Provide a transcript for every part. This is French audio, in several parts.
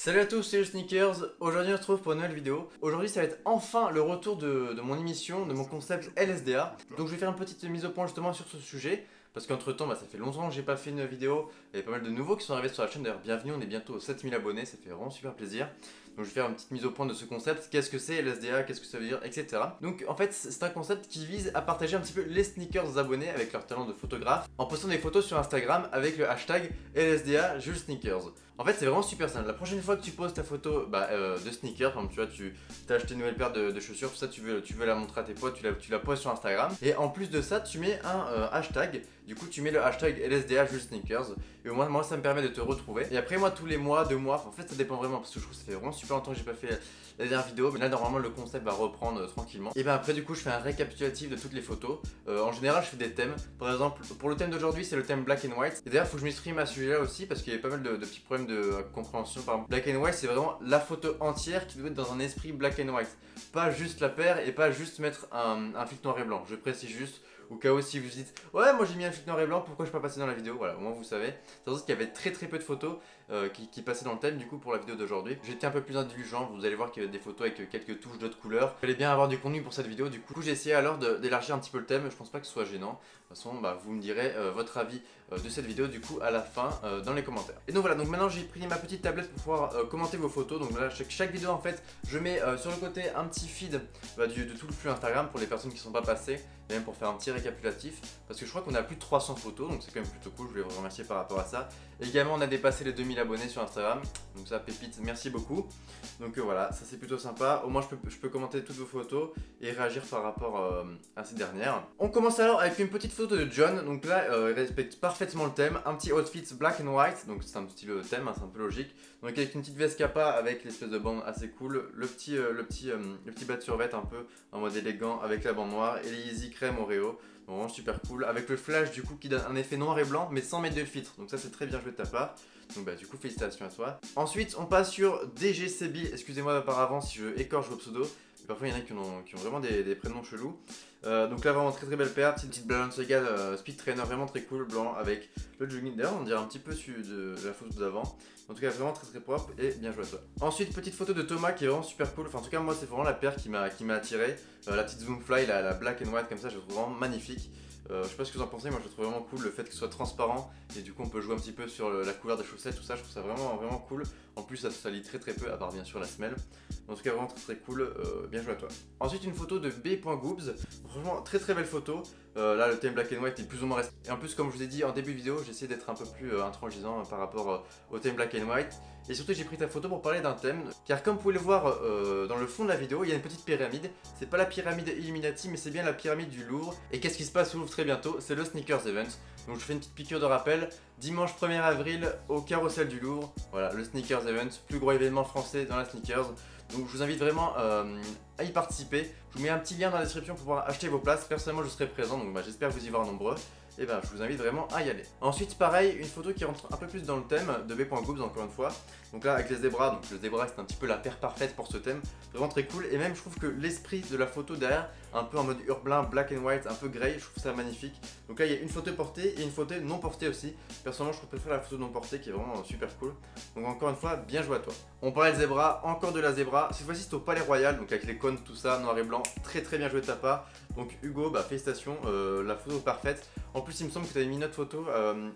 Salut à tous, c'est le Sneakers. Aujourd'hui on se retrouve pour une nouvelle vidéo. Aujourd'hui ça va être enfin le retour de mon émission, de mon concept LSDA. Donc je vais faire une petite mise au point justement sur ce sujet. Parce qu'entre temps ça fait longtemps que j'ai pas fait une vidéo. Il y a pas mal de nouveaux qui sont arrivés sur la chaîne. D'ailleurs bienvenue, on est bientôt aux 7000 abonnés, ça fait vraiment super plaisir. Donc je vais faire une petite mise au point de ce concept. Qu'est-ce que c'est LSDA, qu'est-ce que ça veut dire, etc. Donc en fait c'est un concept qui vise à partager un petit peu les sneakers abonnés avec leur talent de photographe. En postant des photos sur Instagram avec le hashtag LSDA Jules Sneakers. En fait c'est vraiment super simple. La prochaine fois que tu poses ta photo de sneakers, par exemple, tu vois, tu as acheté une nouvelle paire de chaussures, tout ça tu veux la montrer à tes potes, tu la poses sur Instagram. Et en plus de ça tu mets un hashtag. Du coup tu mets le hashtag LSDA Jules Sneakers. Et au moins moi ça me permet de te retrouver. Et après moi tous les mois, 2 mois, en fait ça dépend vraiment. Parce que je trouve que ça fait vraiment super longtemps que j'ai pas fait la dernière vidéo. Mais là normalement le concept va reprendre tranquillement. Et ben après du coup je fais un récapitulatif de toutes les photos. En général je fais des thèmes. Par exemple pour le thème d'aujourd'hui c'est le thème Black and White. Et d'ailleurs il faut que je m'exprime à ce sujet là aussi. Parce qu'il y a pas mal de petits problèmes de compréhension. Par exemple Black and White c'est vraiment la photo entière qui doit être dans un esprit Black and White. Pas juste la paire et pas juste mettre un filtre noir et blanc. Je précise juste au cas où si vous dites ouais moi j'ai mis un filtre noir et blanc, pourquoi je peux pas passer dans la vidéo. Voilà, au moins vous savez. C'est pour ça qu'il y avait très peu de photos qui passaient dans le thème du coup pour la vidéo d'aujourd'hui. J'étais un peu plus indulgent, vous allez voir qu'il y avait des photos avec quelques touches d'autres couleurs. Il fallait bien avoir du contenu pour cette vidéo, du coup j'ai essayé alors d'élargir un petit peu le thème. Je pense pas que ce soit gênant. De toute façon vous me direz votre avis de cette vidéo du coup à la fin dans les commentaires. Et donc voilà, donc maintenant j'ai pris ma petite tablette pour pouvoir commenter vos photos. Donc là chaque vidéo en fait je mets sur le côté un petit feed de tout le flux Instagram pour les personnes qui sont pas passées. Et même pour faire un petit récapitulatif, parce que je crois qu'on a plus de 300 photos, donc c'est quand même plutôt cool, je voulais vous remercier par rapport à ça. Et également on a dépassé les 2000 abonnés sur Instagram, donc ça pépite, merci beaucoup. Donc voilà, ça c'est plutôt sympa, au moins je peux commenter toutes vos photos et réagir par rapport à ces dernières. On commence alors avec une petite photo de John, donc là il respecte parfaitement le thème, un petit outfit black and white, donc c'est un style thème, hein, c'est un peu logique. Donc avec une petite veste capa avec l'espèce de bande assez cool, le petit bas de survêt un peu en mode élégant avec la bande noire et les Yeezy crème Oreo. Donc vraiment super cool, avec le flash du coup qui donne un effet noir et blanc mais sans mettre de filtre, donc ça c'est très bien joué de ta part. Donc du coup félicitations à toi. Ensuite on passe sur DGCB, excusez-moi par avance si je écorche vos pseudos. Parfois il y en a qui ont vraiment des prénoms chelous. Donc là vraiment très belle paire, petite Balenciaga Speed Trainer vraiment très cool, blanc avec le jogging. D'ailleurs on dirait un petit peu celui de la photo d'avant. En tout cas vraiment très propre et bien joué à toi. Ensuite petite photo de Thomas qui est vraiment super cool. Enfin en tout cas moi c'est vraiment la paire qui m'a attiré. La petite Zoom Fly, la black and white comme ça je la trouve vraiment magnifique. Je sais pas ce que vous en pensez, moi je trouve vraiment cool le fait que ce soit transparent et du coup on peut jouer un petit peu sur la couleur des chaussettes, tout ça, je trouve ça vraiment cool. En plus ça se salit très peu, à part bien sûr la semelle. En tout cas vraiment très cool, bien joué à toi. Ensuite une photo de B.Goobs, franchement très belle photo. Là le thème black and white est plus ou moins resté. Et en plus comme je vous ai dit en début de vidéo, j'ai essayé d'être un peu plus intransigeant par rapport au thème black and white. Et surtout j'ai pris ta photo pour parler d'un thème, car comme vous pouvez le voir dans le fond de la vidéo, il y a une petite pyramide. C'est pas la pyramide Illuminati mais c'est bien la pyramide du Louvre. Et qu'est-ce qui se passe au Louvre très bientôt? C'est le Sneakers Event. Donc je fais une petite piqûre de rappel, dimanche 1er avril au Carrousel du Louvre. Voilà, le Sneakers Event, plus gros événement français dans la sneakers. Donc je vous invite vraiment à y participer. Je vous mets un petit lien dans la description pour pouvoir acheter vos places. Personnellement je serai présent, donc j'espère vous y voir nombreux. Et je vous invite vraiment à y aller. Ensuite pareil, une photo qui rentre un peu plus dans le thème de B.Goobs encore une fois. Donc là avec les zébras, donc le zébra c'est un petit peu la paire parfaite pour ce thème. Vraiment très cool et même je trouve que l'esprit de la photo derrière, un peu en mode urbain, black and white, un peu grey, je trouve ça magnifique. Donc là il y a une photo portée et une photo non portée aussi. Personnellement je préfère la photo non portée qui est vraiment super cool. Donc encore une fois, bien joué à toi. On parlait de zébra, encore de la zébra. Cette fois-ci c'est au Palais Royal, donc avec les cônes, tout ça, noir et blanc. Très bien joué de ta part. Donc Hugo, félicitations, la photo parfaite. En plus il me semble que tu avais mis une autre photo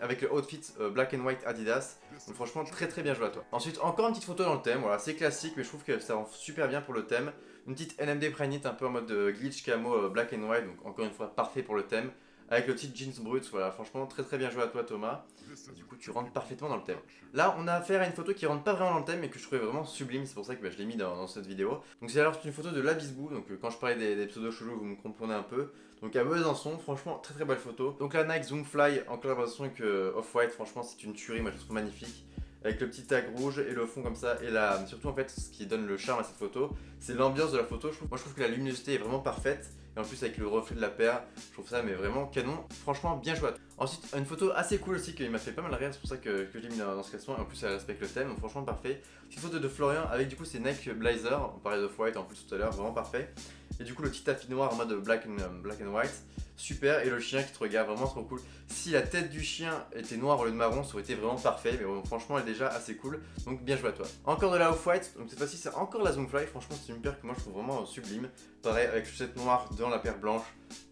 avec le outfit black and white Adidas. Donc franchement très bien joué à toi. Ensuite encore une petite photo dans le thème, voilà c'est classique mais je trouve que ça rend super bien pour le thème. Une petite NMD Pregnant un peu en mode glitch camo black and white, donc encore une fois parfait pour le thème. Avec le petit jeans brut, voilà franchement très bien joué à toi Thomas. Et du coup tu rentres parfaitement dans le thème. Là on a affaire à une photo qui rentre pas vraiment dans le thème mais que je trouvais vraiment sublime, c'est pour ça que je l'ai mis dans cette vidéo. Donc c'est alors une photo de l'Abisbou, donc quand je parlais des pseudos chelous vous me comprenez un peu. Donc à Besançon, franchement très belle photo. Donc la Nike Zoom Fly en collaboration avec Off-White, franchement c'est une tuerie, moi je trouve magnifique. Avec le petit tag rouge et le fond comme ça, et là surtout en fait ce qui donne le charme à cette photo, c'est l'ambiance de la photo. Moi je trouve que la luminosité est vraiment parfaite, et en plus avec le reflet de la paire, je trouve ça mais vraiment canon, franchement bien joué. Ensuite une photo assez cool aussi qui m'a fait pas mal rire, c'est pour ça que je l'ai mis dans ce classement, et en plus elle respecte le thème, donc franchement parfait. Petite photo de Florian avec du coup ses Nike Blazer, on parlait de Off-White en plus tout à l'heure, vraiment parfait. Et du coup le petit tapis noir en mode black and white, super. Et le chien qui te regarde, vraiment trop cool. Si la tête du chien était noire au lieu de marron, ça aurait été vraiment parfait. Mais bon, franchement elle est déjà assez cool, donc bien joué à toi. Encore de la off-white, donc cette fois-ci c'est encore la Zoomfly. Franchement c'est une paire que moi je trouve vraiment sublime. Pareil avec chaussette noire dans la paire blanche,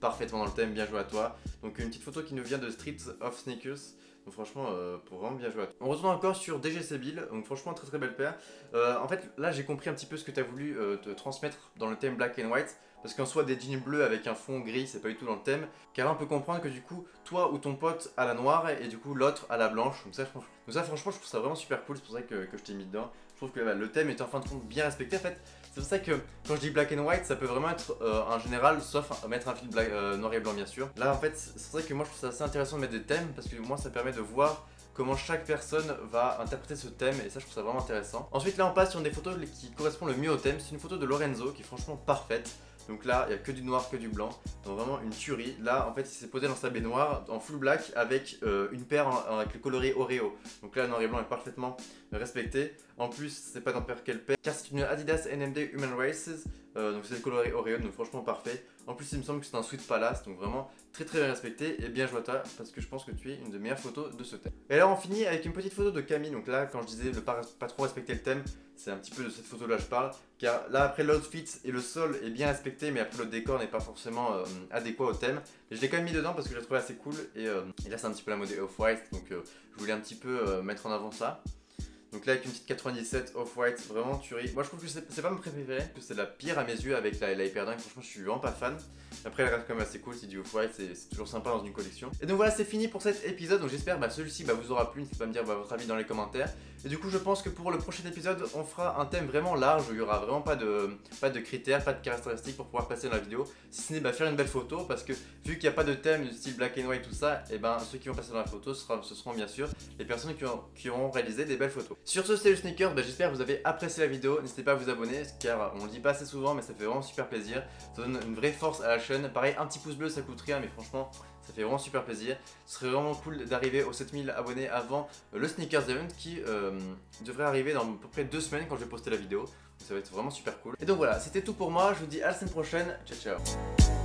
parfaitement dans le thème, bien joué à toi. Donc une petite photo qui nous vient de Streets of Sneakers. Donc franchement, pour vraiment bien jouer à toi. On retourne encore sur DGC Bill, donc franchement très belle paire. En fait là j'ai compris un petit peu ce que tu as voulu te transmettre dans le thème black and white. Parce qu'en soi des jeans bleus avec un fond gris c'est pas du tout dans le thème. Car là on peut comprendre que du coup toi ou ton pote a la noire et du coup l'autre a la blanche. Donc ça franchement je trouve ça vraiment super cool, c'est pour ça que je t'ai mis dedans. Je trouve que le thème est en fin de compte bien respecté en fait. C'est pour ça que quand je dis black and white, ça peut vraiment être en général, sauf mettre un fil noir et blanc bien sûr. Là en fait, c'est vrai que moi je trouve ça assez intéressant de mettre des thèmes parce que moi ça permet de voir comment chaque personne va interpréter ce thème et ça je trouve ça vraiment intéressant. Ensuite là on passe sur des photos qui correspondent le mieux au thème. C'est une photo de Lorenzo qui est franchement parfaite. Donc là, il n'y a que du noir, que du blanc. Donc vraiment une tuerie. Là, en fait, il s'est posé dans sa baignoire en full black avec une paire avec le coloris Oreo. Donc là, le noir et blanc est parfaitement respecté. En plus, c'est pas n'importe quelle paire, car c'est une Adidas NMD Human Races. Donc c'est le coloris Oreo, donc franchement parfait. En plus, il me semble que c'est un Sweet Palace, donc vraiment très bien respecté et bien joué à toi, parce que je pense que tu es une des meilleures photos de ce thème. Et là, on finit avec une petite photo de Camille. Donc là, quand je disais de pas trop respecter le thème, c'est un petit peu de cette photo là je parle, car là après l'outfit et le sol est bien respecté, mais après le décor n'est pas forcément adéquat au thème. Mais je l'ai quand même mis dedans parce que je l'ai trouvé assez cool, et là c'est un petit peu la mode off-white, donc je voulais un petit peu mettre en avant ça. Donc là avec une petite 97 off-white, vraiment tuerie. Moi je trouve que c'est pas mon préféré, que c'est la pire à mes yeux avec la Hyperdunk. Franchement je suis vraiment pas fan. Après elle reste quand même assez cool, c'est du off-white, c'est toujours sympa dans une collection. Et donc voilà, c'est fini pour cet épisode. Donc j'espère celui-ci vous aura plu. N'hésitez pas à me dire votre avis dans les commentaires. Et du coup je pense que pour le prochain épisode on fera un thème vraiment large où il y aura vraiment pas de critères, pas de caractéristiques pour pouvoir passer dans la vidéo. Si ce n'est faire une belle photo, parce que vu qu'il n'y a pas de thème du style black and white tout ça, et ceux qui vont passer dans la photo ce seront bien sûr les personnes qui auront réalisé des belles photos. Sur ce c'était le sneaker, j'espère que vous avez apprécié la vidéo. N'hésitez pas à vous abonner car on le dit pas assez souvent mais ça fait vraiment super plaisir. Ça donne une vraie force à la chaîne. Pareil, un petit pouce bleu ça coûte rien mais franchement ça fait vraiment super plaisir. Ce serait vraiment cool d'arriver aux 7000 abonnés avant le Sneakers Event qui devrait arriver dans à peu près 2 semaines quand je vais poster la vidéo. Donc ça va être vraiment super cool. Et donc voilà, c'était tout pour moi. Je vous dis à la semaine prochaine. Ciao ciao.